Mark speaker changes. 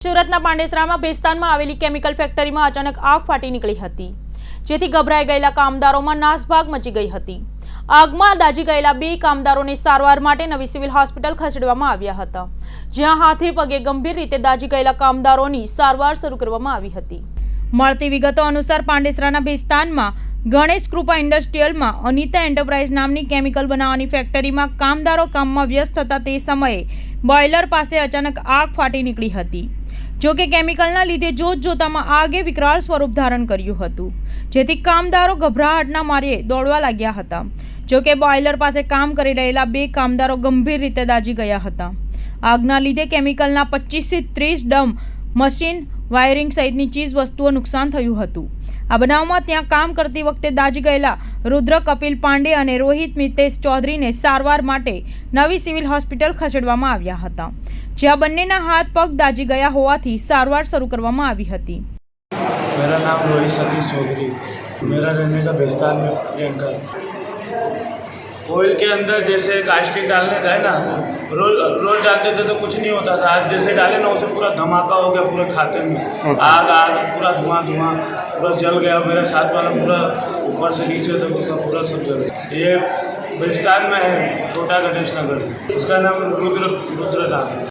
Speaker 1: સુરતના પાંડેસરામાં ભેસ્તાનમાં આવેલી કેમિકલ ફેક્ટરીમાં અચાનક આગ ફાટી નીકળી હતી, જેથી ગભરાઈ ગયેલા કામદારોમાં નાસભાગ મચી ગઈ હતી। આગમાં દાઝી ગયેલા 2 કામદારોને સારવાર માટે નવી સિવિલ હોસ્પિટલ ખસેડવામાં આવ્યા હતા, જ્યાં હાથે પગે ગંભીર રીતે દાઝી ગયેલા કામદારોની સારવાર શરૂ કરવામાં આવી હતી। મળતી વિગતો અનુસાર પાંડેસરાના ભેસ્તાનમાં ગણેશ કૃપા ઇન્ડસ્ટ્રીયલમાં અનિતા એન્ટરપ્રાઇઝ નામની કેમિકલ બનાવવાની ફેક્ટરીમાં કામદારો કામમાં વ્યસ્ત હતા તે સમયે બોઇલર પાસે અચાનક આગ ફાટી નીકળી હતી। જો કે કેમિકલના લીધે જોતજોતામાં આગે વિકરાળ સ્વરૂપ ધારણ કર્યું હતું, જેથી કામદારો ગભરાહટના મારે દોડવા લાગ્યા હતા। જો કે બોઇલર પાસે કામ કરી રહેલા 2 કામદારો ગંભીર રીતે દાઝી ગયા હતા। આગના લીધે કેમિકલના 25 થી 30 ડમ મશીન, વાયરિંગ સહિતની ચીજ વસ્તુઓ નુકસાન થયું હતું। આ બનાવમાં ત્યાં કામ કરતી વખતે દાઝી ગયેલા રુદ્ર કપિલ પાંડે અને રોહિત મિતેશ ચૌધરીને સારવાર માટે નવી સિવિલ હોસ્પિટલ ખસેડવામાં આવ્યા હતા, જ્યાં બંનેના હાથ પગ દાઝી ગયા હોવાથી સારવાર શરૂ કરવામાં આવી હતી।
Speaker 2: मेरा नाम रोहित सतीश चौधरी, मेरा रहने का भेस्तान में प्रियंका। ऑयल के अंदर जैसे कास्टिक डालने का है ना, रोज डालते थे तो कुछ नहीं होता था। आज जैसे डाले ना उसे पूरा धमाका हो गया पूरे खाते में। आग पूरा धुआं पूरा जल गया। मेरे साथ वाला पूरा ऊपर से नीचे तक उसका पूरा सब जल गया। ये भेस्तान में है, छोटा गणेश नगर। उसका नाम रुद्र नाम।